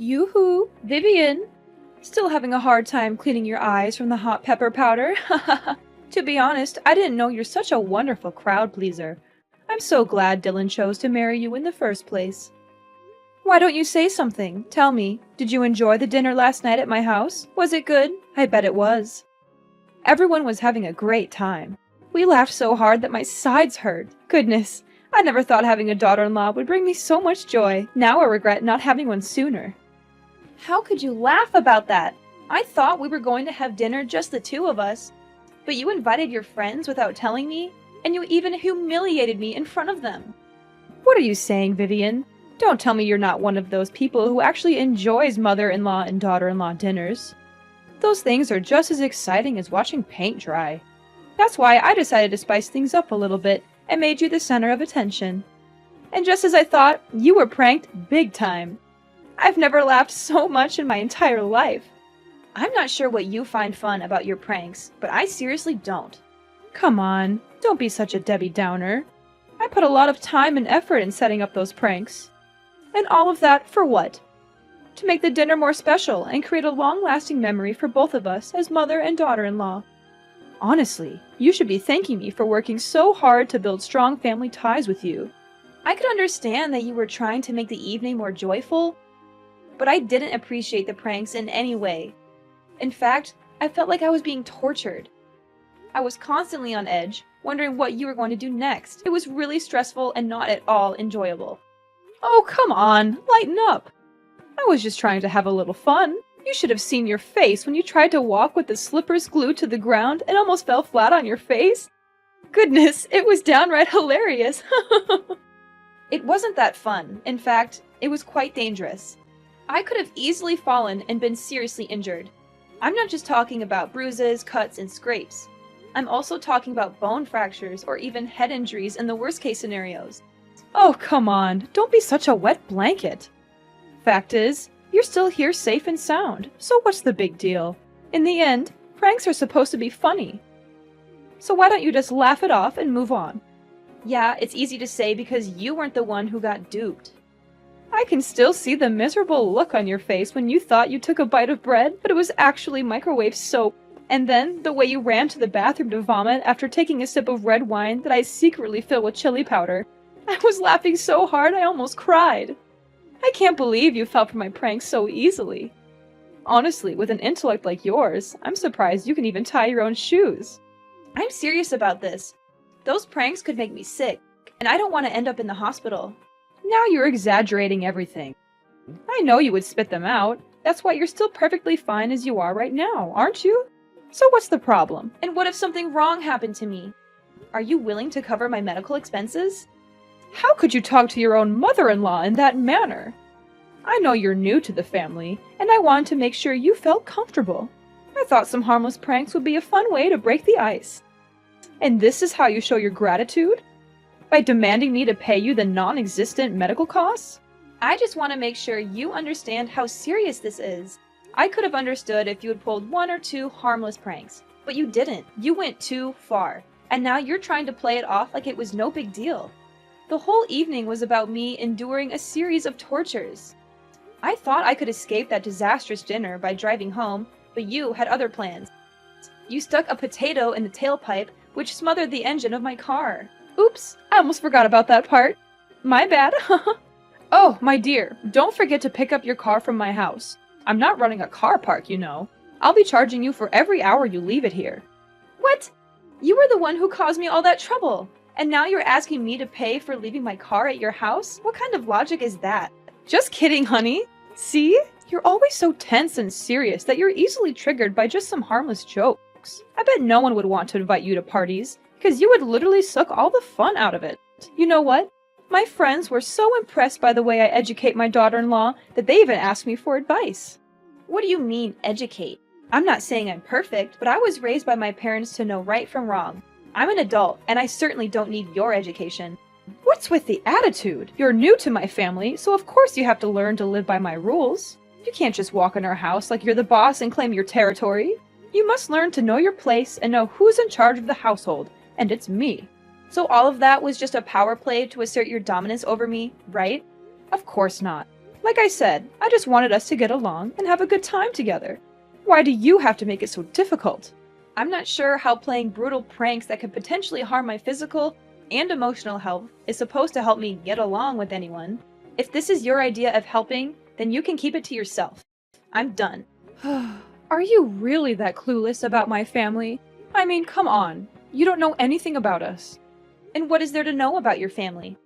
Yoo-hoo, Vivian! Still having a hard time cleaning your eyes from the hot pepper powder? To be honest, I didn't know you're such a wonderful crowd pleaser. I'm so glad Dylan chose to marry you in the first place. Why don't you say something? Tell me, did you enjoy the dinner last night at my house? Was it good? I bet it was. Everyone was having a great time. We laughed so hard that my sides hurt. Goodness, I never thought having a daughter-in-law would bring me so much joy. Now I regret not having one sooner. How could you laugh about that? I thought we were going to have dinner just the two of us. But you invited your friends without telling me, and you even humiliated me in front of them. What are you saying, Vivian? Don't tell me you're not one of those people who actually enjoys mother-in-law and daughter-in-law dinners. Those things are just as exciting as watching paint dry. That's why I decided to spice things up a little bit and made you the center of attention. And just as I thought, you were pranked big time. I've never laughed so much in my entire life. I'm not sure what you find fun about your pranks, but I seriously don't. Come on, don't be such a Debbie Downer. I put a lot of time and effort in setting up those pranks. And all of that for what? To make the dinner more special and create a long-lasting memory for both of us as mother and daughter-in-law. Honestly, you should be thanking me for working so hard to build strong family ties with you. I could understand that you were trying to make the evening more joyful, but I didn't appreciate the pranks in any way. In fact, I felt like I was being tortured. I was constantly on edge, wondering what you were going to do next. It was really stressful and not at all enjoyable. Oh, come on, lighten up. I was just trying to have a little fun. You should have seen your face when you tried to walk with the slippers glued to the ground and almost fell flat on your face. Goodness, it was downright hilarious. It wasn't that fun. In fact, it was quite dangerous. I could have easily fallen and been seriously injured. I'm not just talking about bruises, cuts, and scrapes. I'm also talking about bone fractures or even head injuries in the worst-case scenarios. Oh, come on, don't be such a wet blanket. Fact is, you're still here safe and sound, so what's the big deal? In the end, pranks are supposed to be funny. So why don't you just laugh it off and move on? Yeah, it's easy to say because you weren't the one who got duped. I can still see the miserable look on your face when you thought you took a bite of bread, but it was actually microwave soap. And then, the way you ran to the bathroom to vomit after taking a sip of red wine that I secretly filled with chili powder. I was laughing so hard I almost cried. I can't believe you fell for my pranks so easily. Honestly, with an intellect like yours, I'm surprised you can even tie your own shoes. I'm serious about this. Those pranks could make me sick, and I don't want to end up in the hospital. Now you're exaggerating everything. I know you would spit them out. That's why you're still perfectly fine as you are right now, aren't you? So what's the problem? And what if something wrong happened to me? Are you willing to cover my medical expenses? How could you talk to your own mother-in-law in that manner? I know you're new to the family, and I wanted to make sure you felt comfortable. I thought some harmless pranks would be a fun way to break the ice. And this is how you show your gratitude? By demanding me to pay you the non-existent medical costs? I just want to make sure you understand how serious this is. I could have understood if you had pulled one or two harmless pranks, but you didn't. You went too far, and now you're trying to play it off like it was no big deal. The whole evening was about me enduring a series of tortures. I thought I could escape that disastrous dinner by driving home, but you had other plans. You stuck a potato in the tailpipe, which smothered the engine of my car. Oops, I almost forgot about that part. My bad. Oh, my dear, don't forget to pick up your car from my house. I'm not running a car park, you know. I'll be charging you for every hour you leave it here. What? You were the one who caused me all that trouble. And now you're asking me to pay for leaving my car at your house? What kind of logic is that? Just kidding, honey. See? You're always so tense and serious that you're easily triggered by just some harmless jokes. I bet no one would want to invite you to parties, because you would literally suck all the fun out of it. You know what? My friends were so impressed by the way I educate my daughter-in-law that they even asked me for advice. What do you mean, educate? I'm not saying I'm perfect, but I was raised by my parents to know right from wrong. I'm an adult, and I certainly don't need your education. What's with the attitude? You're new to my family, so of course you have to learn to live by my rules. You can't just walk in our house like you're the boss and claim your territory. You must learn to know your place and know who's in charge of the household, and it's me. So all of that was just a power play to assert your dominance over me, right? Of course not. Like I said, I just wanted us to get along and have a good time together. Why do you have to make it so difficult? I'm not sure how playing brutal pranks that could potentially harm my physical and emotional health is supposed to help me get along with anyone. If this is your idea of helping, then you can keep it to yourself. I'm done. Are you really that clueless about my family? I mean, come on. You don't know anything about us. And what is there to know about your family?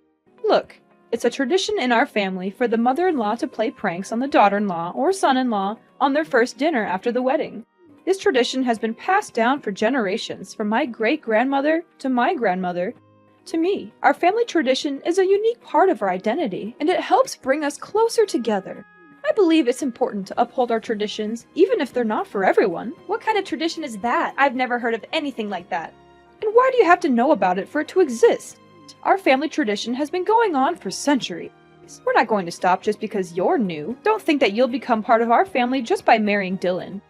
Look, it's a tradition in our family for the mother-in-law to play pranks on the daughter-in-law or son-in-law on their first dinner after the wedding. This tradition has been passed down for generations, from my great-grandmother to my grandmother to me. Our family tradition is a unique part of our identity, and it helps bring us closer together. I believe it's important to uphold our traditions, even if they're not for everyone. What kind of tradition is that? I've never heard of anything like that. And why do you have to know about it for it to exist? Our family tradition has been going on for centuries. We're not going to stop just because you're new. Don't think that you'll become part of our family just by marrying Dylan.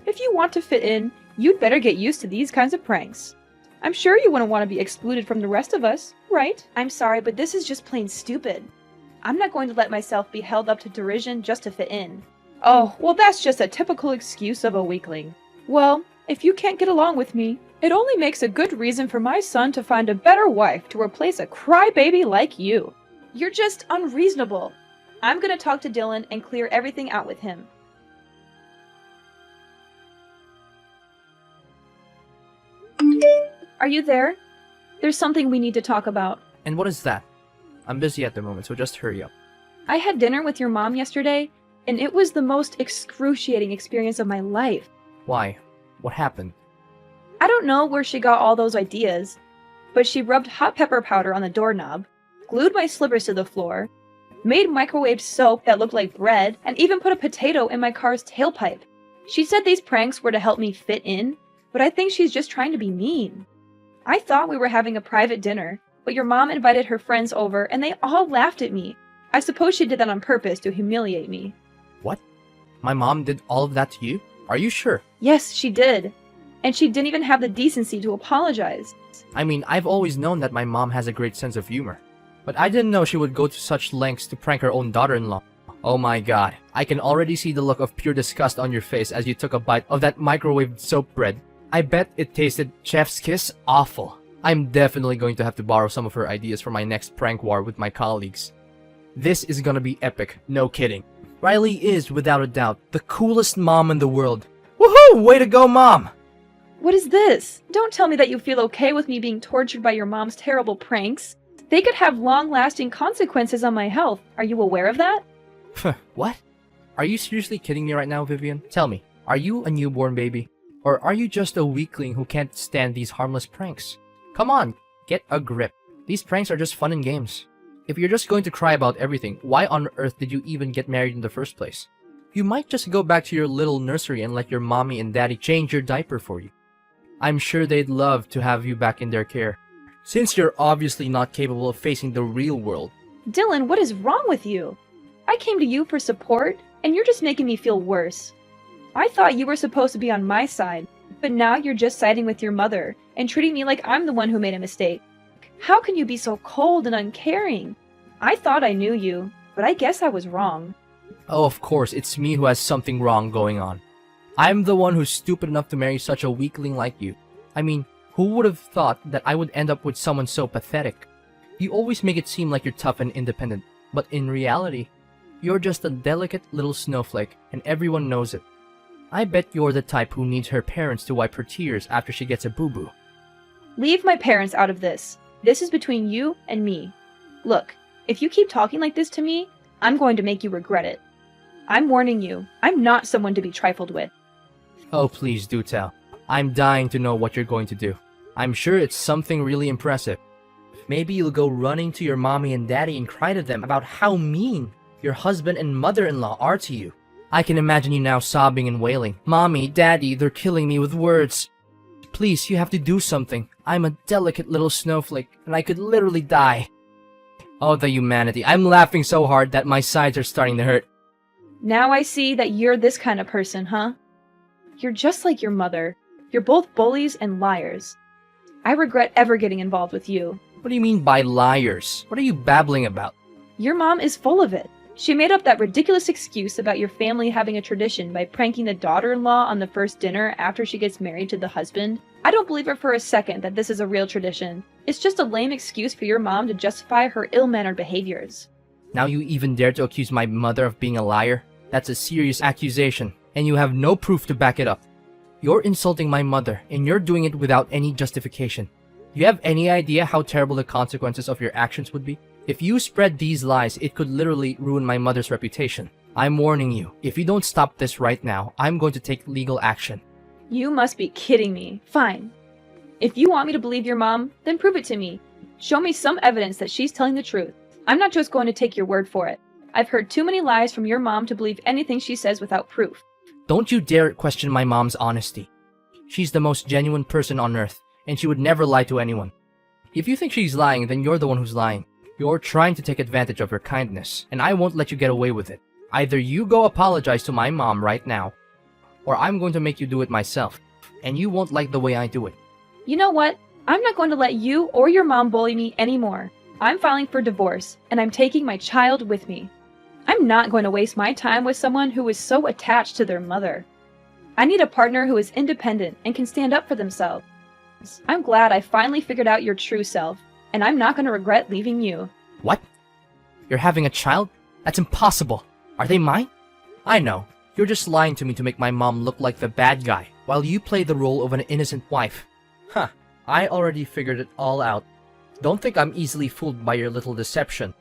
If you want to fit in, you'd better get used to these kinds of pranks. I'm sure you wouldn't want to be excluded from the rest of us, right? I'm sorry, but this is just plain stupid. I'm not going to let myself be held up to derision just to fit in. Oh, well, that's just a typical excuse of a weakling. Well, if you can't get along with me, it only makes a good reason for my son to find a better wife to replace a crybaby like you. You're just unreasonable. I'm gonna talk to Dylan and clear everything out with him. Are you there? There's something we need to talk about. And what is that? I'm busy at the moment, so just hurry up. I had dinner with your mom yesterday, and it was the most excruciating experience of my life. Why? What happened? I don't know where she got all those ideas, but she rubbed hot pepper powder on the doorknob, glued my slippers to the floor, made microwaved soap that looked like bread, and even put a potato in my car's tailpipe. She said these pranks were to help me fit in, but I think she's just trying to be mean. I thought we were having a private dinner, but your mom invited her friends over and they all laughed at me. I suppose she did that on purpose to humiliate me. What? My mom did all of that to you? Are you sure? Yes, she did. And she didn't even have the decency to apologize. I mean, I've always known that my mom has a great sense of humor. But I didn't know she would go to such lengths to prank her own daughter-in-law. Oh my god, I can already see the look of pure disgust on your face as you took a bite of that microwaved soap bread. I bet it tasted chef's kiss awful. I'm definitely going to have to borrow some of her ideas for my next prank war with my colleagues. This is gonna be epic, no kidding. Riley is, without a doubt, the coolest mom in the world. Woohoo! Way to go, Mom! What is this? Don't tell me that you feel okay with me being tortured by your mom's terrible pranks. They could have long-lasting consequences on my health. Are you aware of that? What? Are you seriously kidding me right now, Vivian? Tell me, are you a newborn baby? Or are you just a weakling who can't stand these harmless pranks? Come on, get a grip. These pranks are just fun and games. If you're just going to cry about everything, why on earth did you even get married in the first place? You might just go back to your little nursery and let your mommy and daddy change your diaper for you. I'm sure they'd love to have you back in their care, since you're obviously not capable of facing the real world. Dylan, what is wrong with you? I came to you for support, and you're just making me feel worse. I thought you were supposed to be on my side, but now you're just siding with your mother and treating me like I'm the one who made a mistake. How can you be so cold and uncaring? I thought I knew you, but I guess I was wrong. Oh, of course, it's me who has something wrong going on. I'm the one who's stupid enough to marry such a weakling like you. I mean, who would have thought that I would end up with someone so pathetic? You always make it seem like you're tough and independent, but in reality, you're just a delicate little snowflake, and everyone knows it. I bet you're the type who needs her parents to wipe her tears after she gets a boo-boo. Leave my parents out of this. This is between you and me. Look, if you keep talking like this to me, I'm going to make you regret it. I'm warning you, I'm not someone to be trifled with. Oh, please do tell. I'm dying to know what you're going to do. I'm sure it's something really impressive. Maybe you'll go running to your mommy and daddy and cry to them about how mean your husband and mother-in-law are to you. I can imagine you now sobbing and wailing. Mommy, Daddy, they're killing me with words. Please, you have to do something. I'm a delicate little snowflake, and I could literally die. Oh, the humanity. I'm laughing so hard that my sides are starting to hurt. Now I see that you're this kind of person, huh? You're just like your mother. You're both bullies and liars. I regret ever getting involved with you. What do you mean by liars? What are you babbling about? Your mom is full of it. She made up that ridiculous excuse about your family having a tradition by pranking the daughter-in-law on the first dinner after she gets married to the husband. I don't believe her for a second that this is a real tradition. It's just a lame excuse for your mom to justify her ill-mannered behaviors. Now you even dare to accuse my mother of being a liar? That's a serious accusation, and you have no proof to back it up. You're insulting my mother, and you're doing it without any justification. Do you have any idea how terrible the consequences of your actions would be? If you spread these lies, it could literally ruin my mother's reputation. I'm warning you, if you don't stop this right now, I'm going to take legal action. You must be kidding me. Fine. If you want me to believe your mom, then prove it to me. Show me some evidence that she's telling the truth. I'm not just going to take your word for it. I've heard too many lies from your mom to believe anything she says without proof. Don't you dare question my mom's honesty. She's the most genuine person on earth, and she would never lie to anyone. If you think she's lying, then you're the one who's lying. You're trying to take advantage of her kindness, and I won't let you get away with it. Either you go apologize to my mom right now, or I'm going to make you do it myself, and you won't like the way I do it. You know what? I'm not going to let you or your mom bully me anymore. I'm filing for divorce, and I'm taking my child with me. I'm not going to waste my time with someone who is so attached to their mother. I need a partner who is independent and can stand up for themselves. I'm glad I finally figured out your true self, and I'm not going to regret leaving you. What? You're having a child? That's impossible. Are they mine? I know. You're just lying to me to make my mom look like the bad guy, while you play the role of an innocent wife. Huh. I already figured it all out. Don't think I'm easily fooled by your little deception.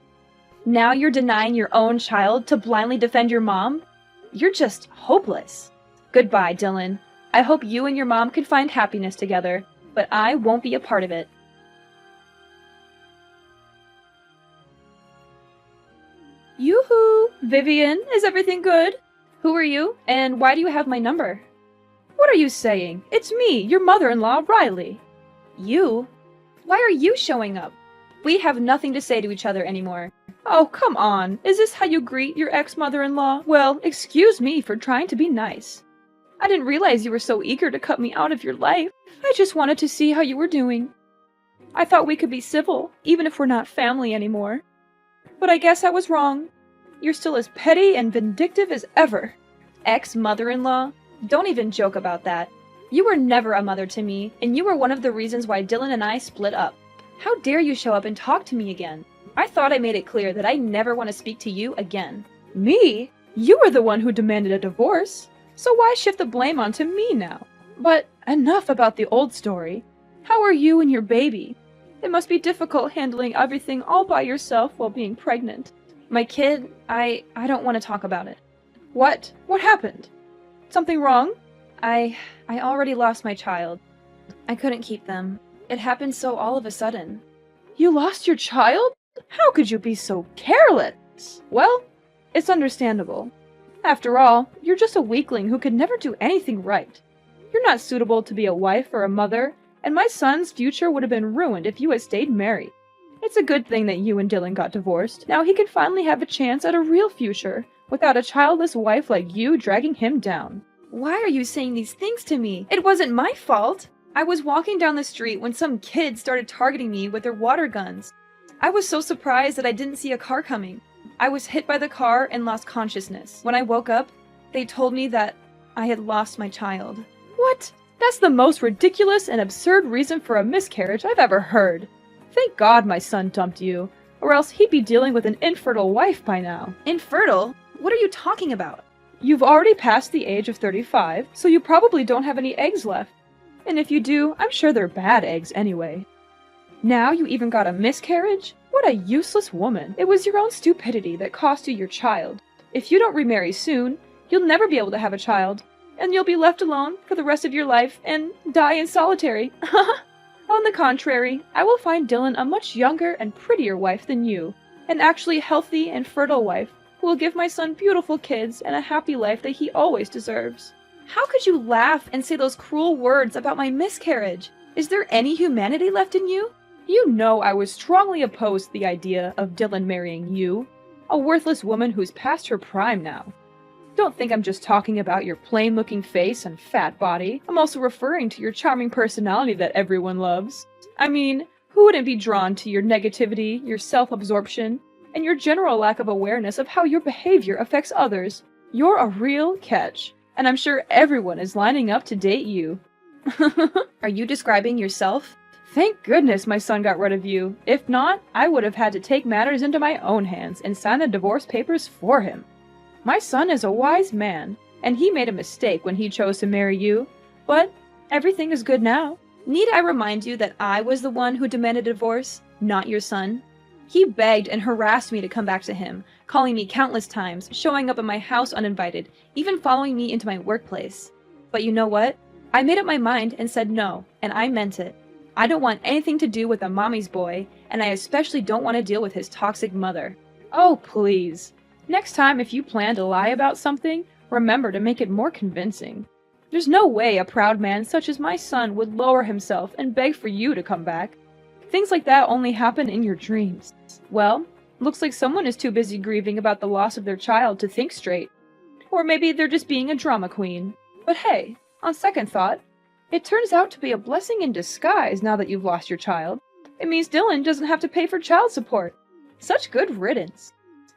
Now you're denying your own child to blindly defend your mom? You're just hopeless. Goodbye, Dylan. I hope you and your mom can find happiness together, but I won't be a part of it. Yoo-hoo! Vivian, is everything good? Who are you, and why do you have my number? What are you saying? It's me, your mother-in-law, Riley. You? Why are you showing up? We have nothing to say to each other anymore. Oh, come on. Is this how you greet your ex-mother-in-law? Well, excuse me for trying to be nice. I didn't realize you were so eager to cut me out of your life. I just wanted to see how you were doing. I thought we could be civil, even if we're not family anymore. But I guess I was wrong. You're still as petty and vindictive as ever. Ex-mother-in-law? Don't even joke about that. You were never a mother to me, and you were one of the reasons why Dylan and I split up. How dare you show up and talk to me again? I thought I made it clear that I never want to speak to you again. Me? You were the one who demanded a divorce. So why shift the blame onto me now? But enough about the old story. How are you and your baby? It must be difficult handling everything all by yourself while being pregnant. My kid, I don't want to talk about it. What? What happened? Something wrong? I already lost my child. I couldn't keep them. It happened so all of a sudden. You lost your child? How could you be so careless? Well, it's understandable. After all, you're just a weakling who could never do anything right. You're not suitable to be a wife or a mother, and my son's future would have been ruined if you had stayed married. It's a good thing that you and Dylan got divorced. Now he can finally have a chance at a real future, without a childless wife like you dragging him down. Why are you saying these things to me? It wasn't my fault! I was walking down the street when some kids started targeting me with their water guns. I was so surprised that I didn't see a car coming. I was hit by the car and lost consciousness. When I woke up, they told me that I had lost my child. What? That's the most ridiculous and absurd reason for a miscarriage I've ever heard. Thank God my son dumped you, or else he'd be dealing with an infertile wife by now. Infertile? What are you talking about? You've already passed the age of 35, so you probably don't have any eggs left. And if you do, I'm sure they're bad eggs anyway. Now you even got a miscarriage? What a useless woman. It was your own stupidity that cost you your child. If you don't remarry soon, you'll never be able to have a child, and you'll be left alone for the rest of your life and die in solitary. On the contrary, I will find Dylan a much younger and prettier wife than you, an actually healthy and fertile wife who will give my son beautiful kids and a happy life that he always deserves. How could you laugh and say those cruel words about my miscarriage? Is there any humanity left in you? You know I was strongly opposed to the idea of Dylan marrying you, a worthless woman who's past her prime now. Don't think I'm just talking about your plain-looking face and fat body. I'm also referring to your charming personality that everyone loves. I mean, who wouldn't be drawn to your negativity, your self-absorption, and your general lack of awareness of how your behavior affects others. You're a real catch, and I'm sure everyone is lining up to date you. Are you describing yourself? Thank goodness my son got rid of you. If not, I would have had to take matters into my own hands and sign the divorce papers for him. My son is a wise man, and he made a mistake when he chose to marry you, but everything is good now. Need I remind you that I was the one who demanded a divorce, not your son? He begged and harassed me to come back to him, calling me countless times, showing up at my house uninvited, even following me into my workplace. But you know what? I made up my mind and said no, and I meant it. I don't want anything to do with a mommy's boy, and I especially don't want to deal with his toxic mother. Oh, please. Next time if you plan to lie about something, remember to make it more convincing. There's no way a proud man such as my son would lower himself and beg for you to come back. Things like that only happen in your dreams. Well, looks like someone is too busy grieving about the loss of their child to think straight. Or maybe they're just being a drama queen. But hey, on second thought, it turns out to be a blessing in disguise now that you've lost your child. It means Dylan doesn't have to pay for child support. Such good riddance.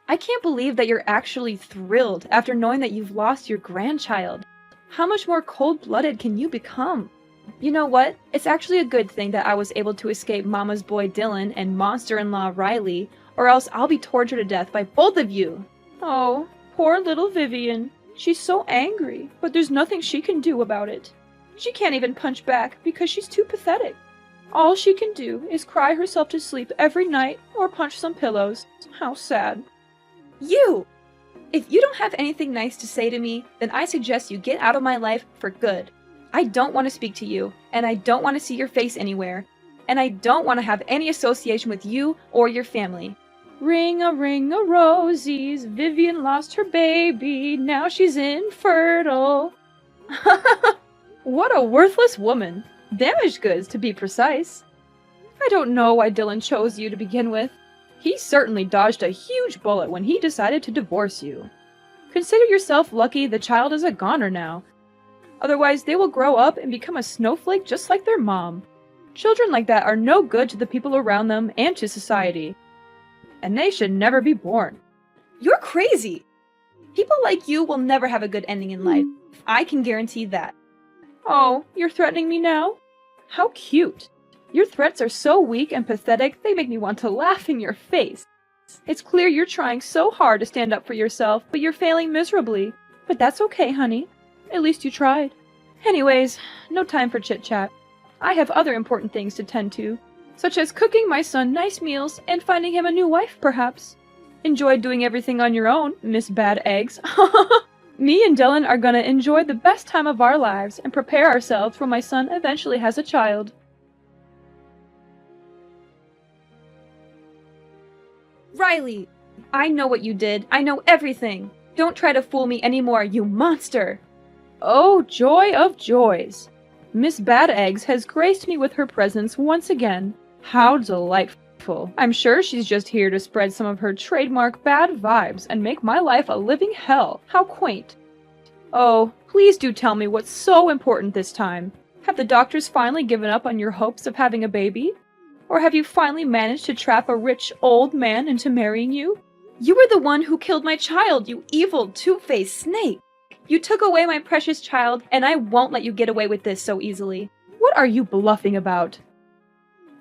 I can't believe that you're actually thrilled after knowing that you've lost your grandchild. How much more cold-blooded can you become? You know what? It's actually a good thing that I was able to escape Mama's boy Dylan and monster-in-law Riley, or else I'll be tortured to death by both of you. Oh, poor little Vivian. She's so angry, but there's nothing she can do about it. She can't even punch back because she's too pathetic. All she can do is cry herself to sleep every night or punch some pillows. How sad. You! If you don't have anything nice to say to me, then I suggest you get out of my life for good. I don't want to speak to you, and I don't want to see your face anywhere, and I don't want to have any association with you or your family. Ring-a-rosies, Vivian lost her baby, now she's infertile. What a worthless woman. Damaged goods, to be precise. I don't know why Dylan chose you to begin with. He certainly dodged a huge bullet when he decided to divorce you. Consider yourself lucky the child is a goner now. Otherwise, they will grow up and become a snowflake just like their mom. Children like that are no good to the people around them and to society. And they should never be born. You're crazy! People like you will never have a good ending in life. I can guarantee that. Oh, you're threatening me now? How cute. Your threats are so weak and pathetic, they make me want to laugh in your face. It's clear you're trying so hard to stand up for yourself, but you're failing miserably. But that's okay, honey. At least you tried. Anyways, no time for chit-chat. I have other important things to tend to, such as cooking my son nice meals and finding him a new wife, perhaps. Enjoy doing everything on your own, Miss Bad Eggs. Me and Dylan are gonna enjoy the best time of our lives and prepare ourselves when my son eventually has a child. Riley! I know what you did. I know everything. Don't try to fool me anymore, you monster! Oh, joy of joys! Miss Bad Eggs has graced me with her presence once again. How delightful. I'm sure she's just here to spread some of her trademark bad vibes and make my life a living hell. How quaint. Oh, please do tell me what's so important this time. Have the doctors finally given up on your hopes of having a baby? Or have you finally managed to trap a rich old man into marrying you? You were the one who killed my child, you evil two-faced snake! You took away my precious child, and I won't let you get away with this so easily. What are you bluffing about?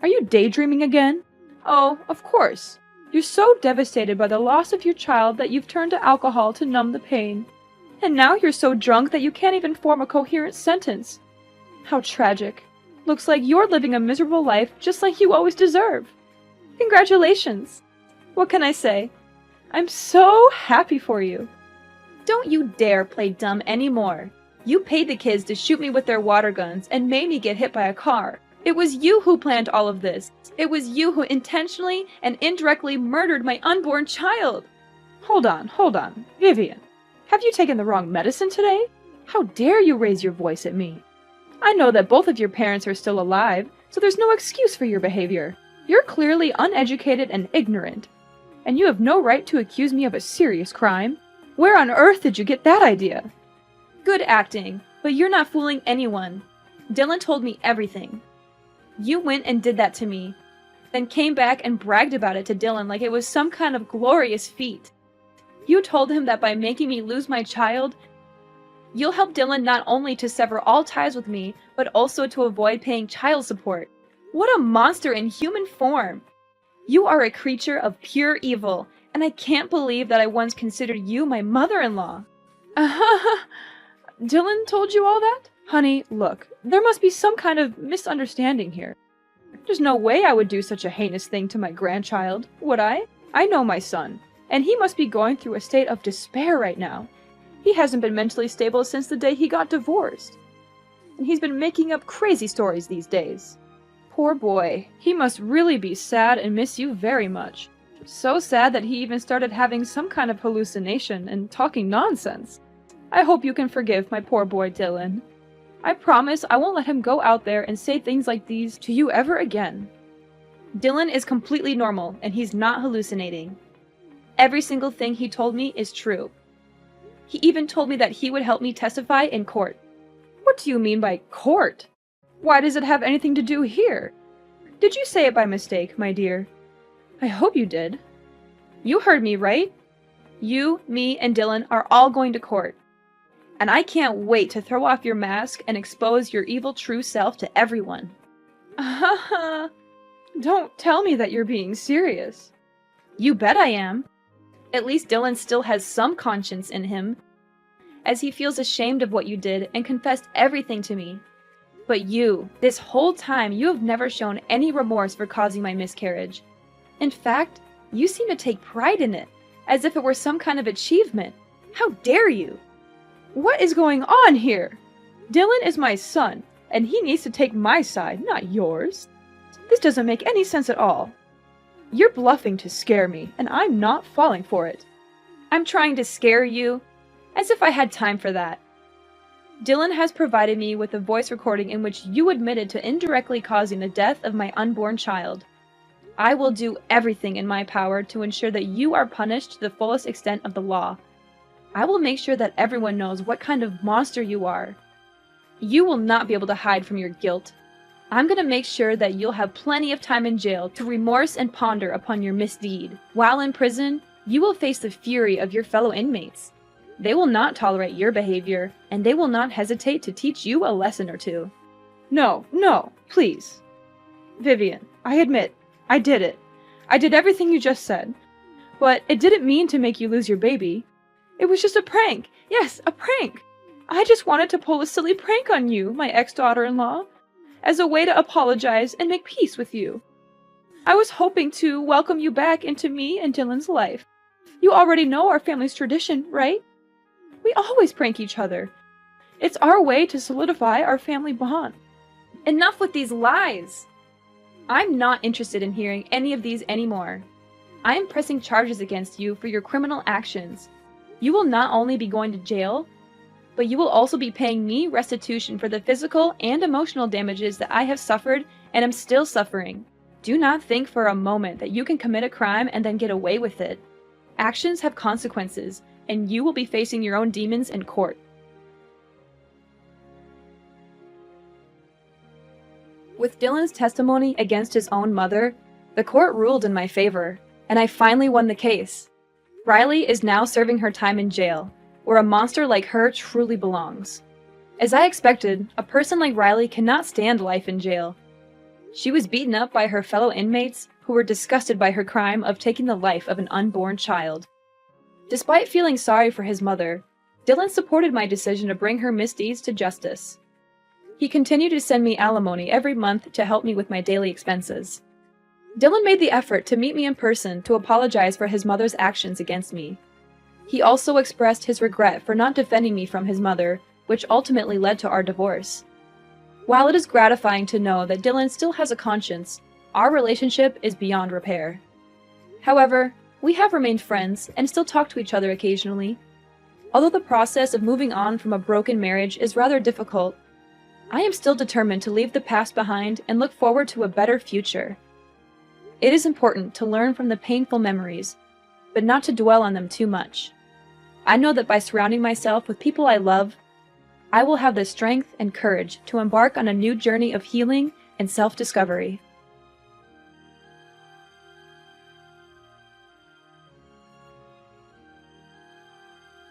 Are you daydreaming again? Oh, of course. You're so devastated by the loss of your child that you've turned to alcohol to numb the pain. And now you're so drunk that you can't even form a coherent sentence. How tragic. Looks like you're living a miserable life just like you always deserve. Congratulations. What can I say? I'm so happy for you. Don't you dare play dumb anymore. You paid the kids to shoot me with their water guns and made me get hit by a car. It was you who planned all of this. It was you who intentionally and indirectly murdered my unborn child. Hold on. Vivian, have you taken the wrong medicine today? How dare you raise your voice at me? I know that both of your parents are still alive, so there's no excuse for your behavior. You're clearly uneducated and ignorant, and you have no right to accuse me of a serious crime. Where on earth did you get that idea? Good acting, but you're not fooling anyone. Dylan told me everything. You went and did that to me. then came back and bragged about it to Dylan like it was some kind of glorious feat. You told him that by making me lose my child, you'll help Dylan not only to sever all ties with me, but also to avoid paying child support. What a monster in human form! You are a creature of pure evil, and I can't believe that I once considered you my mother-in-law. Dylan told you all that? Honey, look, there must be some kind of misunderstanding here. There's no way I would do such a heinous thing to my grandchild, would I? I know my son, and he must be going through a state of despair right now. He hasn't been mentally stable since the day he got divorced. And he's been making up crazy stories these days. Poor boy, he must really be sad and miss you very much. So sad that he even started having some kind of hallucination and talking nonsense. I hope you can forgive my poor boy Dylan. I promise I won't let him go out there and say things like these to you ever again. Dylan is completely normal, and he's not hallucinating. Every single thing he told me is true. He even told me that he would help me testify in court. What do you mean by court? Why does it have anything to do here? Did you say it by mistake, my dear? I hope you did. You heard me, right? You, me, and Dylan are all going to court. And I can't wait to throw off your mask and expose your evil true self to everyone. Don't tell me that you're being serious. You bet I am. At least Dylan still has some conscience in him, as he feels ashamed of what you did and confessed everything to me. But you, this whole time, you have never shown any remorse for causing my miscarriage. In fact, you seem to take pride in it, as if it were some kind of achievement. How dare you? What is going on here? Dylan is my son, and he needs to take my side, not yours. This doesn't make any sense at all. You're bluffing to scare me, and I'm not falling for it. I'm trying to scare you? As if I had time for that. Dylan has provided me with a voice recording in which you admitted to indirectly causing the death of my unborn child. I will do everything in my power to ensure that you are punished to the fullest extent of the law. I will make sure that everyone knows what kind of monster you are. You will not be able to hide from your guilt. I'm going to make sure that you'll have plenty of time in jail to remorse and ponder upon your misdeed. While in prison, you will face the fury of your fellow inmates. They will not tolerate your behavior, and they will not hesitate to teach you a lesson or two. No, please. Vivian, I admit, I did it. I did everything you just said. But it didn't mean to make you lose your baby. It was just a prank. Yes, a prank. I just wanted to pull a silly prank on you, my ex-daughter-in-law, as a way to apologize and make peace with you. I was hoping to welcome you back into me and Dylan's life. You already know our family's tradition, right? We always prank each other. It's our way to solidify our family bond. Enough with these lies! I'm not interested in hearing any of these anymore. I am pressing charges against you for your criminal actions. You will not only be going to jail, but you will also be paying me restitution for the physical and emotional damages that I have suffered and am still suffering. Do not think for a moment that you can commit a crime and then get away with it. Actions have consequences, and you will be facing your own demons in court. With Dylan's testimony against his own mother, the court ruled in my favor, and I finally won the case. Riley is now serving her time in jail, where a monster like her truly belongs. As I expected, a person like Riley cannot stand life in jail. She was beaten up by her fellow inmates, who were disgusted by her crime of taking the life of an unborn child. Despite feeling sorry for his mother, Dylan supported my decision to bring her misdeeds to justice. He continued to send me alimony every month to help me with my daily expenses. Dylan made the effort to meet me in person to apologize for his mother's actions against me. He also expressed his regret for not defending me from his mother, which ultimately led to our divorce. While it is gratifying to know that Dylan still has a conscience, our relationship is beyond repair. However, we have remained friends and still talk to each other occasionally. Although the process of moving on from a broken marriage is rather difficult, I am still determined to leave the past behind and look forward to a better future. It is important to learn from the painful memories, but not to dwell on them too much. I know that by surrounding myself with people I love, I will have the strength and courage to embark on a new journey of healing and self-discovery.